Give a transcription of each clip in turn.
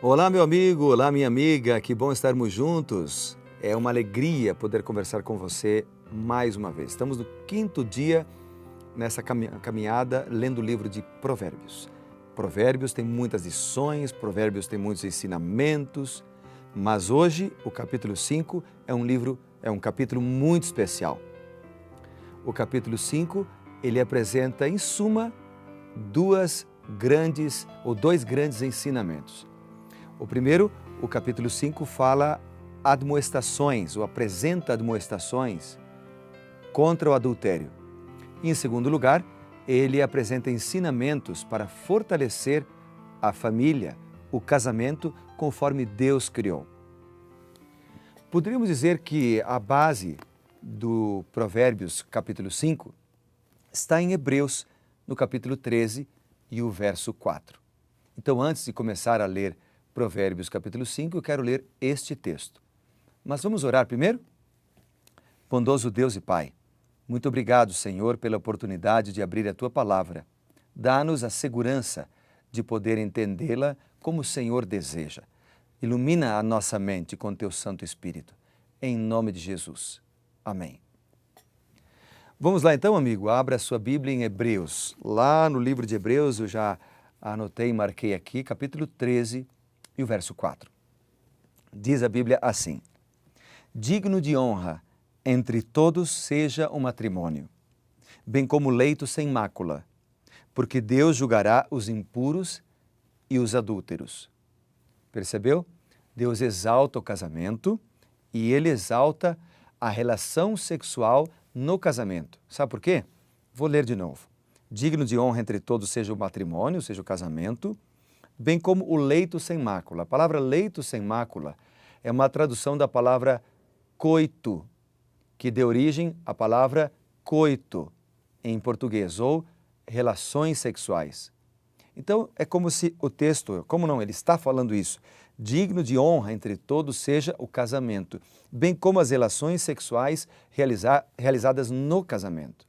Olá, meu amigo, olá, minha amiga, que bom estarmos juntos. É uma alegria poder conversar com você mais uma vez. Estamos no 5º dia nessa caminhada lendo o livro de Provérbios. Provérbios tem muitas lições, Provérbios tem muitos ensinamentos, mas hoje o capítulo 5 é um capítulo muito especial. O capítulo 5, ele apresenta em suma dois grandes ensinamentos. O primeiro, o capítulo 5 fala admoestações, ou apresenta admoestações contra o adultério. E, em segundo lugar, ele apresenta ensinamentos para fortalecer a família, o casamento, conforme Deus criou. Poderíamos dizer que a base do Provérbios capítulo 5 está em Hebreus, no capítulo 13 e o verso 4. Então, antes de começar a ler Provérbios capítulo 5, eu quero ler este texto. Mas vamos orar primeiro? Bondoso Deus e Pai, muito obrigado, Senhor, pela oportunidade de abrir a Tua Palavra. Dá-nos a segurança de poder entendê-la como o Senhor deseja. Ilumina a nossa mente com Teu Santo Espírito. Em nome de Jesus. Amém. Vamos lá então, amigo. Abra a sua Bíblia em Hebreus. Lá no livro de Hebreus, eu já anotei e marquei aqui, capítulo 13 e o verso 4. Diz a Bíblia assim: digno de honra entre todos seja o matrimônio, bem como leito sem mácula, porque Deus julgará os impuros e os adúlteros. Percebeu? Deus exalta o casamento e Ele exalta a relação sexual no casamento. Sabe por quê? Vou ler de novo. Digno de honra entre todos seja o matrimônio, seja o casamento, bem como o leito sem mácula. A palavra leito sem mácula é uma tradução da palavra coito, que deu origem à palavra coito em português, ou relações sexuais. Então, é como se o texto, como não, ele está falando isso, digno de honra entre todos seja o casamento, bem como as relações sexuais realizadas no casamento,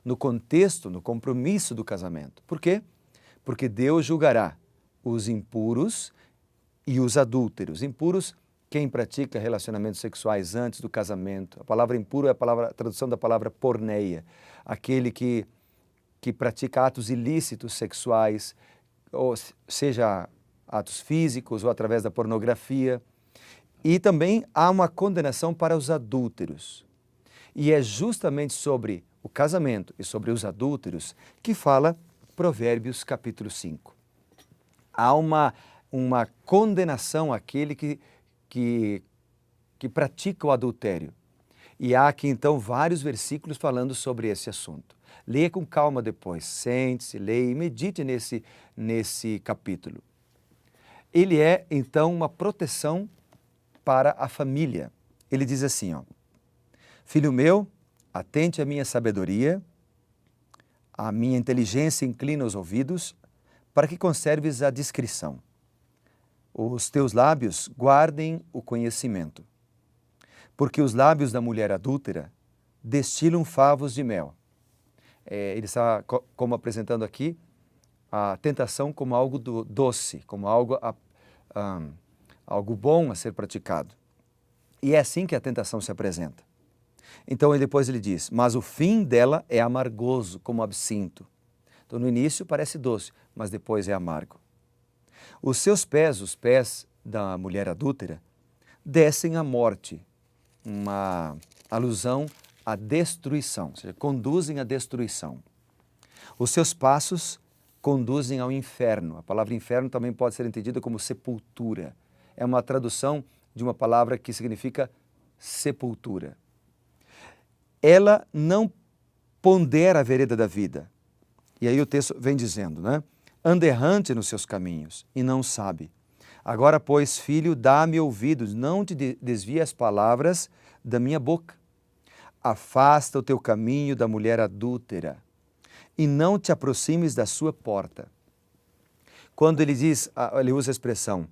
no contexto, no compromisso do casamento. Por quê? Porque Deus julgará os impuros e os adúlteros. Impuros, quem pratica relacionamentos sexuais antes do casamento. A palavra impuro é a tradução da palavra porneia, aquele que pratica atos ilícitos sexuais, ou seja, atos físicos ou através da pornografia. E também há uma condenação para os adúlteros. E é justamente sobre o casamento e sobre os adúlteros que fala Provérbios capítulo 5. Há uma condenação àquele que pratica o adultério. E há aqui então vários versículos falando sobre esse assunto. Leia com calma depois, sente-se, leia e medite nesse capítulo. Ele é então uma proteção para a família. Ele diz assim, ó: filho meu, atente à minha sabedoria, à minha inteligência inclina os ouvidos, para que conserves a discrição. Os teus lábios guardem o conhecimento, porque os lábios da mulher adúltera destilam favos de mel. Ele está como apresentando aqui a tentação como algo doce, como algo bom a ser praticado. E é assim que a tentação se apresenta. Então depois ele diz, mas o fim dela é amargoso, como absinto. Então no início parece doce, mas depois é amargo. Os seus pés, os pés da mulher adúltera, descem à morte, uma alusão à destruição, ou seja, conduzem à destruição. Os seus passos conduzem ao inferno. A palavra inferno também pode ser entendida como sepultura. É uma tradução de uma palavra que significa sepultura. Ela não pondera a vereda da vida. E aí o texto vem dizendo, né? Anda errante nos seus caminhos e não sabe. Agora, pois, filho, dá-me ouvidos, não te desvie as palavras da minha boca. Afasta o teu caminho da mulher adúltera e não te aproximes da sua porta. Quando ele usa a expressão,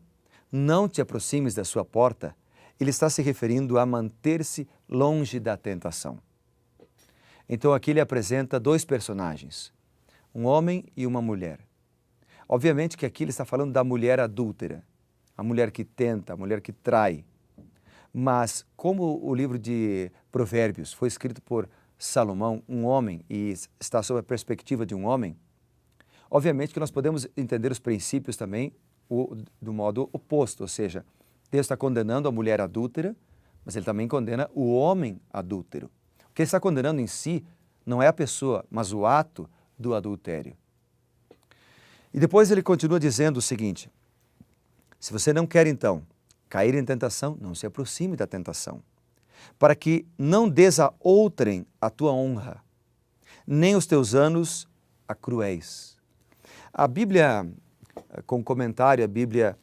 não te aproximes da sua porta, ele está se referindo a manter-se longe da tentação. Então aqui ele apresenta dois personagens, um homem e uma mulher. Obviamente que aqui ele está falando da mulher adúltera. a mulher que tenta, a mulher que trai. Mas como o livro de Provérbios foi escrito por Salomão, um homem, e está sob a perspectiva de um homem, obviamente que nós podemos entender os princípios também do modo oposto, ou seja, Deus está condenando a mulher adúltera, mas Ele também condena o homem adúltero. O que Ele está condenando em si não é a pessoa, mas o ato do adultério. E depois Ele continua dizendo o seguinte: se você não quer então cair em tentação, não se aproxime da tentação, para que não des a outrem a tua honra, nem os teus anos a cruéis. A Bíblia, com comentário, a Bíblia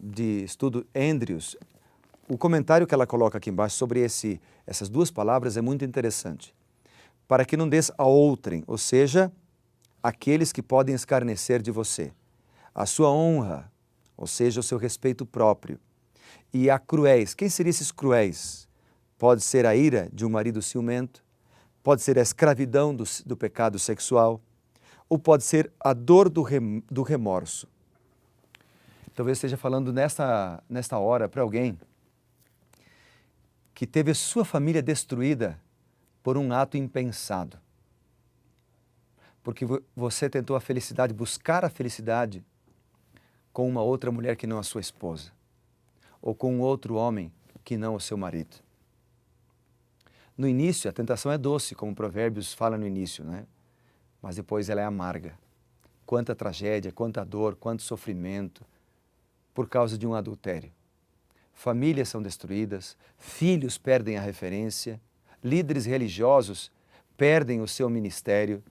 de estudo Andrews, o comentário que ela coloca aqui embaixo sobre essas duas palavras é muito interessante. Para que não des a outrem, ou seja, aqueles que podem escarnecer de você, a sua honra, ou seja, o seu respeito próprio, e a cruéis. Quem seriam esses cruéis? Pode ser a ira de um marido ciumento, pode ser a escravidão do pecado sexual, ou pode ser a dor do remorso. Talvez esteja falando nesta hora para alguém que teve sua família destruída por um ato impensado. Porque você tentou a felicidade, buscar a felicidade com uma outra mulher que não a sua esposa, ou com um outro homem que não o seu marido. No início, a tentação é doce, como Provérbios fala no início, né? Mas depois ela é amarga. Quanta tragédia, quanta dor, quanto sofrimento por causa de um adultério. Famílias são destruídas, filhos perdem a referência, líderes religiosos perdem o seu ministério,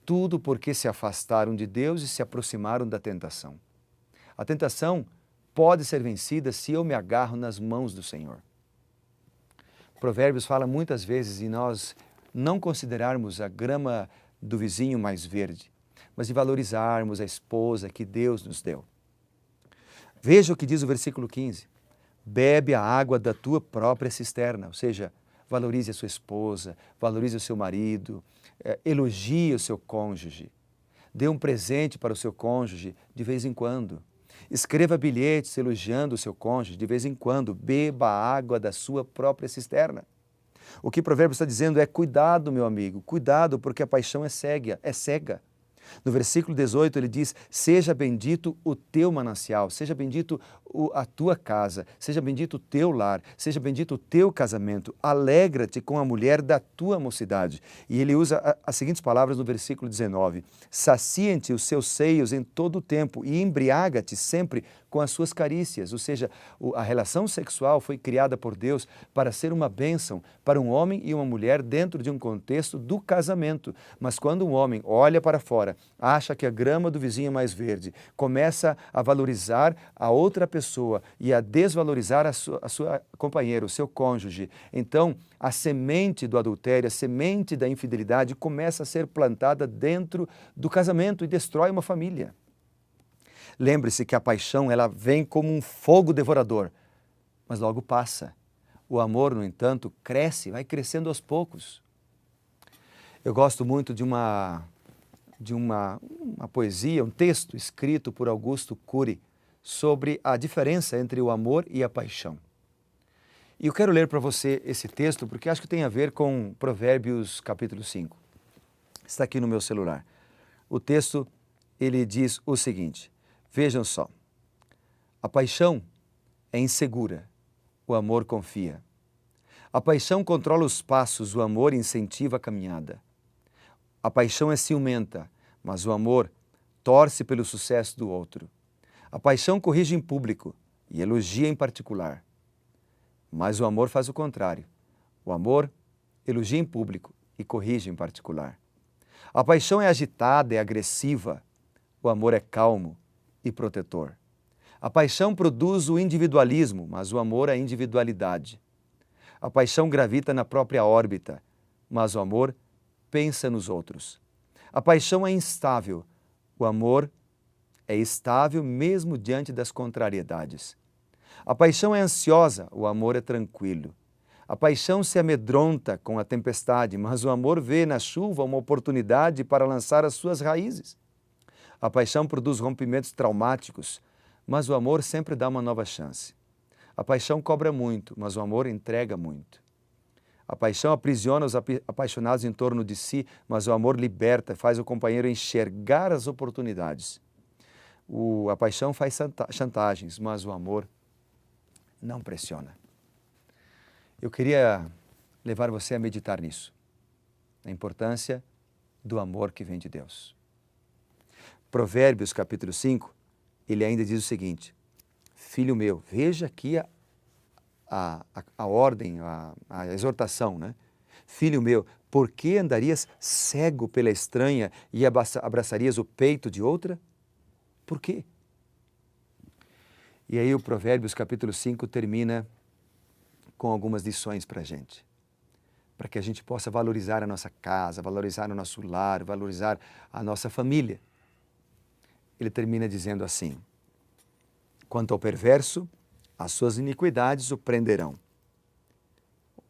tudo porque se afastaram de Deus e se aproximaram da tentação. A tentação pode ser vencida se eu me agarro nas mãos do Senhor. Provérbios fala muitas vezes em nós não considerarmos a grama do vizinho mais verde, mas de valorizarmos a esposa que Deus nos deu. Veja o que diz o versículo 15. Bebe a água da tua própria cisterna, ou seja, valorize a sua esposa, valorize o seu marido, elogie o seu cônjuge. Dê um presente para o seu cônjuge de vez em quando. Escreva bilhetes elogiando o seu cônjuge de vez em quando. Beba a água da sua própria cisterna. O que o provérbio está dizendo é: cuidado, meu amigo, cuidado, porque a paixão é cega. No versículo 18 ele diz: seja bendito o teu manancial, seja bendito a tua casa, seja bendito o teu lar, seja bendito o teu casamento, alegra-te com a mulher da tua mocidade. E ele usa as seguintes palavras no versículo 19: saciem-te os seus seios em todo o tempo e embriaga-te sempre com as suas carícias. Ou seja, a relação sexual foi criada por Deus para ser uma bênção para um homem e uma mulher dentro de um contexto do casamento. Mas quando um homem olha para fora, acha que a grama do vizinho é mais verde, começa a valorizar a outra pessoa e a desvalorizar a sua companheira, o seu cônjuge, então a semente do adultério, a semente da infidelidade começa a ser plantada dentro do casamento e destrói uma família. Lembre-se que a paixão ela vem como um fogo devorador, mas logo passa. O amor, no entanto, cresce, vai crescendo aos poucos. Eu gosto muito de uma poesia, um texto escrito por Augusto Cury sobre a diferença entre o amor e a paixão. E eu quero ler para você esse texto porque acho que tem a ver com Provérbios capítulo 5. Está aqui no meu celular. O texto, ele diz o seguinte: vejam só, a paixão é insegura, o amor confia. A paixão controla os passos, o amor incentiva a caminhada. A paixão é ciumenta, mas o amor torce pelo sucesso do outro. A paixão corrige em público e elogia em particular. Mas o amor faz o contrário. O amor elogia em público e corrige em particular. A paixão é agitada, é agressiva. O amor é calmo e protetor. A paixão produz o individualismo, mas o amor é a individualidade. A paixão gravita na própria órbita, mas o amor pensa nos outros. A paixão é instável, o amor é estável mesmo diante das contrariedades. A paixão é ansiosa, o amor é tranquilo. A paixão se amedronta com a tempestade, mas o amor vê na chuva uma oportunidade para lançar as suas raízes. A paixão produz rompimentos traumáticos, mas o amor sempre dá uma nova chance. A paixão cobra muito, mas o amor entrega muito. A paixão aprisiona os apaixonados em torno de si, mas o amor liberta, faz o companheiro enxergar as oportunidades. A paixão faz chantagens, mas o amor não pressiona. Eu queria levar você a meditar nisso, a importância do amor que vem de Deus. Provérbios capítulo 5, ele ainda diz o seguinte: filho meu, veja aqui a ordem, a exortação, né? Filho meu, por que andarias cego pela estranha e abraçarias o peito de outra? Por quê? E aí o Provérbios capítulo 5 termina com algumas lições para a gente. Para que a gente possa valorizar a nossa casa, valorizar o nosso lar, valorizar a nossa família. Ele termina dizendo assim: quanto ao perverso, as suas iniquidades o prenderão.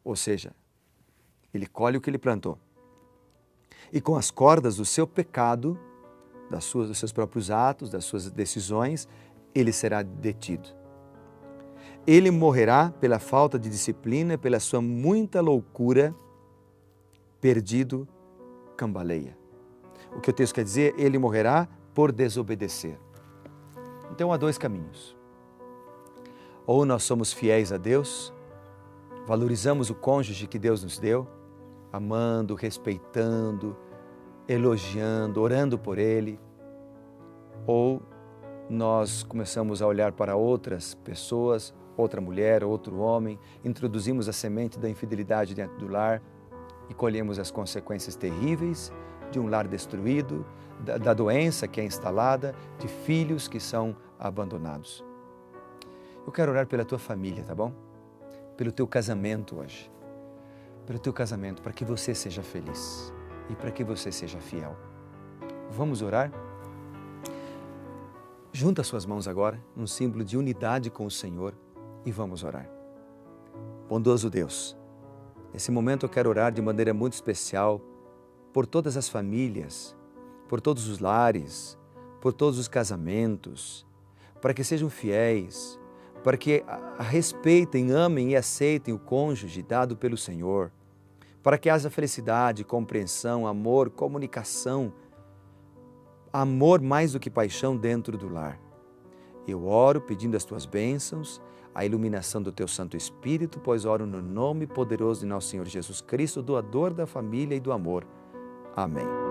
Ou seja, ele colhe o que ele plantou. E com as cordas do seu pecado, dos seus próprios atos, das suas decisões, ele será detido. Ele morrerá pela falta de disciplina, pela sua muita loucura, perdido, cambaleia. O que o texto quer dizer? Ele morrerá por desobedecer. Então há dois caminhos. Ou nós somos fiéis a Deus, valorizamos o cônjuge que Deus nos deu, amando, respeitando, elogiando, orando por ele, ou nós começamos a olhar para outras pessoas, outra mulher, outro homem, introduzimos a semente da infidelidade dentro do lar e colhemos as consequências terríveis de um lar destruído, da doença que é instalada, de filhos que são abandonados. Eu quero orar pela tua família, tá bom? Pelo teu casamento hoje. Pelo teu casamento, para que você seja feliz e para que você seja fiel. Vamos orar? Junta suas mãos agora, num símbolo de unidade com o Senhor, e vamos orar. Bondoso Deus, nesse momento eu quero orar de maneira muito especial por todas as famílias, por todos os lares, por todos os casamentos, para que sejam fiéis, para que respeitem, amem e aceitem o cônjuge dado pelo Senhor, para que haja felicidade, compreensão, amor, comunicação, amor mais do que paixão dentro do lar. Eu oro pedindo as tuas bênçãos, a iluminação do teu Santo Espírito, pois oro no nome poderoso de nosso Senhor Jesus Cristo, doador da família e do amor. Amém.